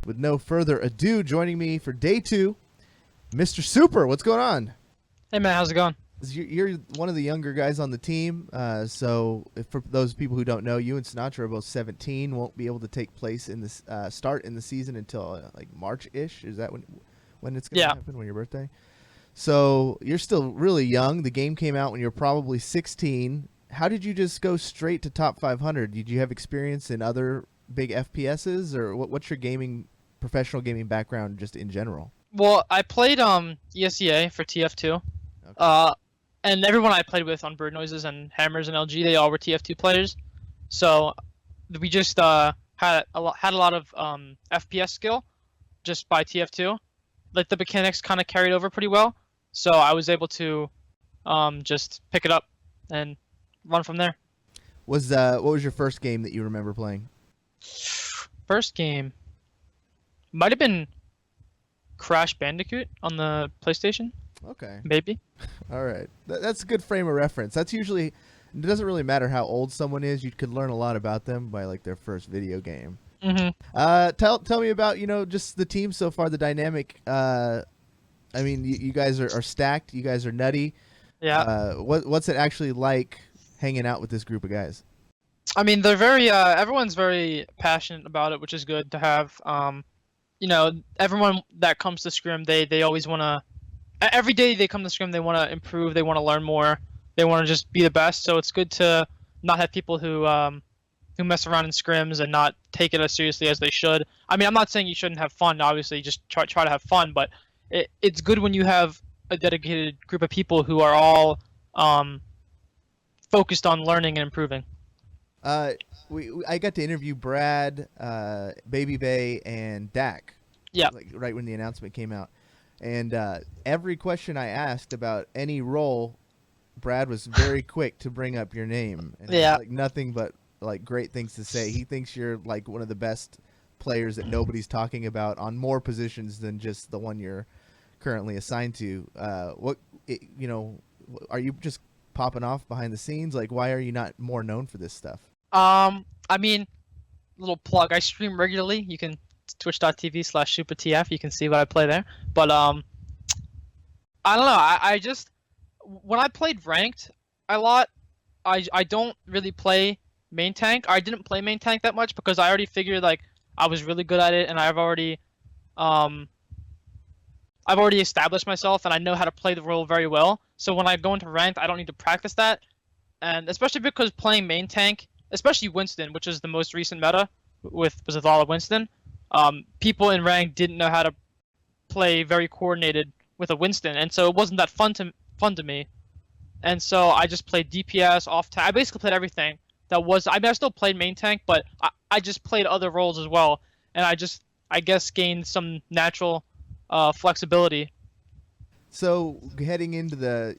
with no further ado, joining me for day 2, Mr. Super. What's going on? Hey man, how's it going? You're one of the younger guys on the team, so for those people who don't know, you and Sinatra are both 17. Won't be able to take place in this start in the season until like March-ish. Is that when it's going to happen? When your birthday? So you're still really young. The game came out when you were probably 16. How did you just go straight to top 500? Did you have experience in other big FPSs, or what's your professional gaming background just in general? Well, I played ESEA for TF2. Okay. And everyone I played with on Bird Noises and Hammers and LG, they all were TF2 players. So we just had a lot of FPS skill just by TF2. Like the mechanics kind of carried over pretty well. So I was able to just pick it up and run from there. What was your first game that you remember playing? First game might have been Crash Bandicoot on the PlayStation. Okay. Maybe. All right. That's a good frame of reference. That's usually, it doesn't really matter how old someone is. You could learn a lot about them by like their first video game. Mm-hmm. Tell me about, just the team so far, the dynamic. I mean, you guys are stacked. You guys are nutty. Yeah. What's it actually like hanging out with this group of guys? I mean, they're very, everyone's very passionate about it, which is good to have. Everyone that comes to Scrim, they always want to, every day they come to Scrim, they want to improve, they want to learn more, they want to just be the best. So it's good to not have people who mess around in scrims and not take it as seriously as they should. I mean, I'm not saying you shouldn't have fun, obviously, just try to have fun, but it's good when you have a dedicated group of people who are all focused on learning and improving. I got to interview Brad, Baby Bay, and Dak. Yeah. Like right when the announcement came out, and every question I asked about any role, Brad was very quick to bring up your name. And yeah. Like nothing but like great things to say. He thinks you're like one of the best players that nobody's talking about on more positions than just the one you're currently assigned to. Are you just popping off behind the scenes? Like, why are you not more known for this stuff? I mean, little plug. I stream regularly. You can twitch.tv/supertf. You can see what I play there. But I don't know. I just when I played ranked a lot, I don't really play main tank. I didn't play main tank that much because I already figured like I was really good at it, and I've already established myself, and I know how to play the role very well. So when I go into ranked, I don't need to practice that, and especially because playing main tank, especially Winston, which is the most recent meta with all of Winston, people in rank didn't know how to play very coordinated with a Winston, and so it wasn't that fun to me. And so I just played DPS, off tank. I basically played everything that was. I mean, I still played main tank, but I just played other roles as well, and I guess gained some natural flexibility. So heading into the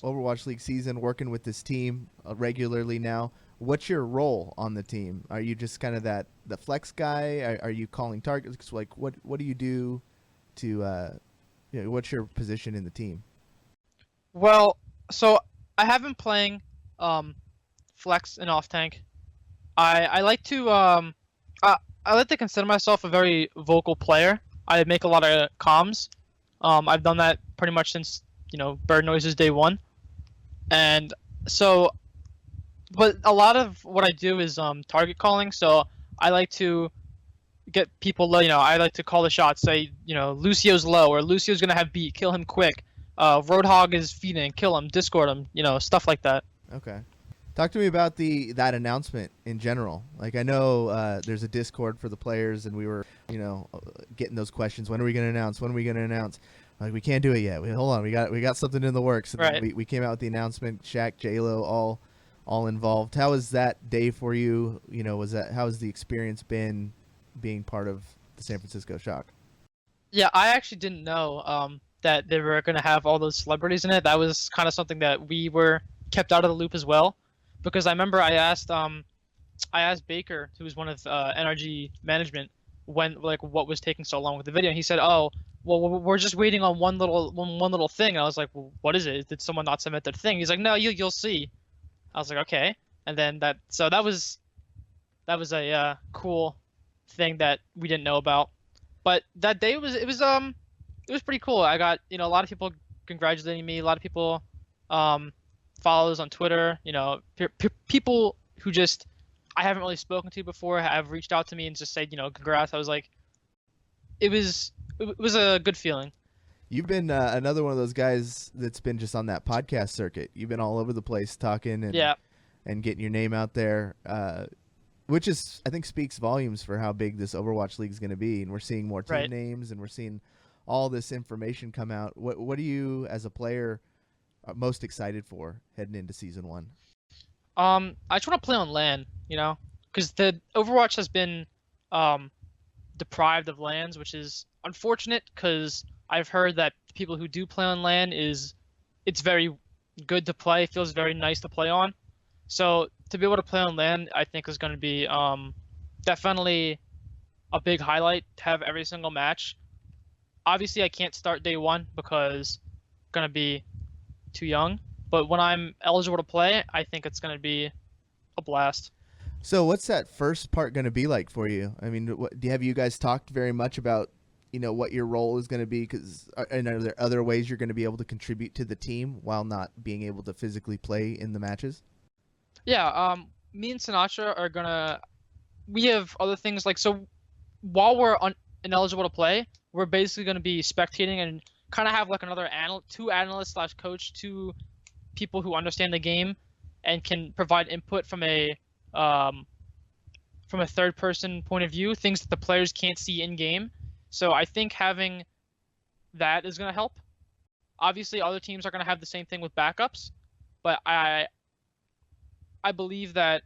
Overwatch League season, working with this team regularly now, what's your role on the team? Are you just kind of the flex guy? Are you calling targets? Like what do you do to what's your position in the team? Well, so I have been playing flex and off tank. I like to I like to consider myself a very vocal player. I make a lot of comms. I've done that pretty much since Bird Noises day one, and so, but a lot of what I do is target calling. So I like to get people low. I like to call the shots. Say Lucio's low, or Lucio's gonna have beat. Kill him quick. Roadhog is feeding. Kill him. Discord him. Stuff like that. Okay. Talk to me about that announcement in general. Like I know there's a Discord for the players, and we were getting those questions. When are we going to announce? When are we going to announce? Like we can't do it yet. Hold on, we got something in the works. And right. We came out with the announcement. Shaq, J-Lo, all involved. How was that day for you? How has the experience been being part of the San Francisco Shock? Yeah, I actually didn't know that they were going to have all those celebrities in it. That was kind of something that we were kept out of the loop as well. Because I remember I asked Baker, who was one of NRG management, what was taking so long with the video, and he said, "Oh, well, we're just waiting on one little thing." And I was like, "Well, what is it? Did someone not submit their thing?" He's like, "No, you'll see." I was like, "Okay." And then that was a cool thing that we didn't know about. But that day it was pretty cool. I got a lot of people congratulating me. A lot of people follows on Twitter. People who just I haven't really spoken to before have reached out to me and just said congrats. I was like, it was a good feeling. You've been another one of those guys that's been just on that podcast circuit. You've been all over the place talking and getting your name out there, which is, I think, speaks volumes for how big this Overwatch League is going to be. And we're seeing more team names, and we're seeing all this information come out. What are you, as a player, most excited for heading into Season 1? I just want to play on LAN, because the Overwatch has been deprived of LANs, which is unfortunate because I've heard that people who do play on LAN it's very good to play, feels very nice to play on. So to be able to play on LAN, I think is going to be definitely a big highlight to have every single match. Obviously, I can't start day one because I'm going to be too young. But when I'm eligible to play, I think it's going to be a blast. So what's that first part going to be like for you? I mean, have you guys talked very much about what your role is going to be? And are there other ways you're going to be able to contribute to the team while not being able to physically play in the matches? Yeah, me and Sinatra are gonna. We have other things so while we're ineligible to play, we're basically going to be spectating and kind of have another two analysts / coach, two people who understand the game and can provide input from a third person point of view, things that the players can't see in game. So I think having that is going to help. Obviously, other teams are going to have the same thing with backups, but I believe that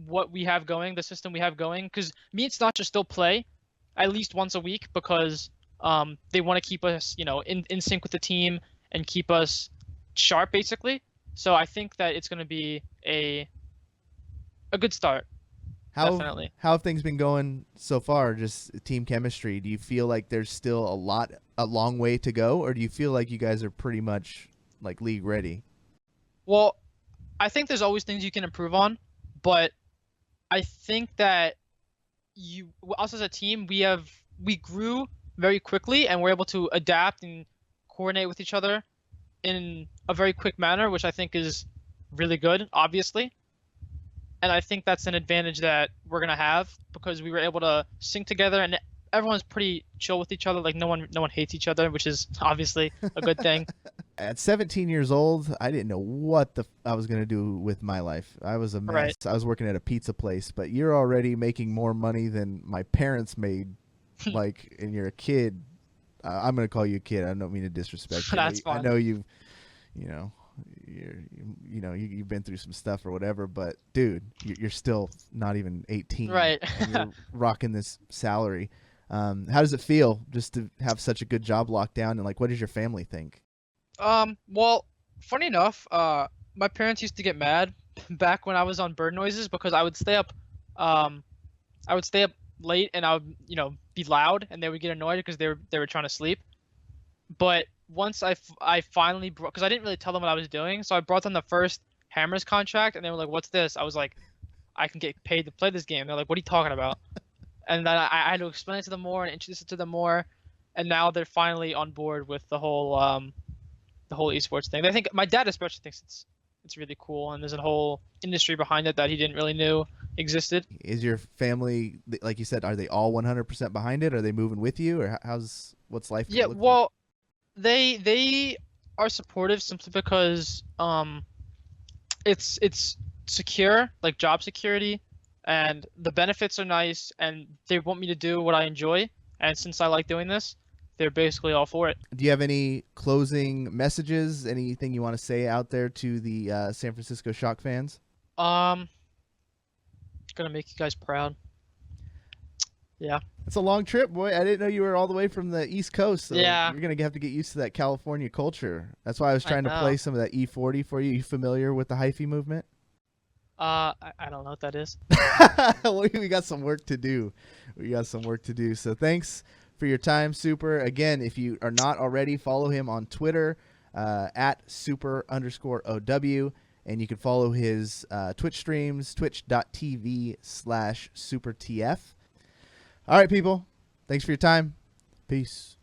what we have going, the system we have going, because me and Snatcher still play at least once a week because they want to keep us, in sync with the team and keep us sharp, basically. So I think that it's going to be a good start. Definitely. How have things been going so far? Just team chemistry. Do you feel like there's still a long way to go, or do you feel like you guys are pretty much league ready? Well, I think there's always things you can improve on, but I think that us as a team, we grew very quickly and we're able to adapt and coordinate with each other in a very quick manner, which I think is really good, obviously. And I think that's an advantage that we're gonna have because we were able to sync together and everyone's pretty chill with each other. No one hates each other, which is obviously a good thing. At 17 years old, I didn't know what I was going to do with my life. I was a mess. Right. I was working at a pizza place, but you're already making more money than my parents made. And you're a kid. I'm going to call you a kid. I don't mean to disrespect you. That's fine. I know you've been through some stuff or whatever, but dude, you're still not even 18. Right. And you're rocking this salary. How does it feel just to have such a good job locked down? And what does your family think? Well, funny enough, my parents used to get mad back when I was on bird noises because I would stay up late and I would, be loud and they would get annoyed because they were trying to sleep. But once I finally brought, because I didn't really tell them what I was doing, so I brought them the first Hammers contract and they were like, "What's this?" I was like, "I can get paid to play this game." They're like, "What are you talking about?" And then I had to explain it to them more and introduce it to them more, and now they're finally on board with the whole esports thing. I think my dad especially thinks it's really cool, and there's a whole industry behind it that he didn't really know existed. Is your family, like you said, are they all 100% behind it? Are they moving with you, or what's life? Yeah, well, they are supportive simply because it's secure, job security, and the benefits are nice, and they want me to do what I enjoy, and since I like doing this, they're basically all for it. Do you have any closing messages? Anything you want to say out there to the San Francisco Shock fans? Gonna make you guys proud. Yeah. It's a long trip, boy. I didn't know you were all the way from the East Coast. So yeah. You're gonna have to get used to that California culture. That's why I was trying to play some of that E40 for you. You familiar with the hyphy movement? I don't know what that is. We got some work to do. So thanks for your time, Super. Again, if you are not already, follow him on Twitter at super_OW, and you can follow his Twitch streams, twitch.tv/supertf. All right, people, Thanks for your time. Peace.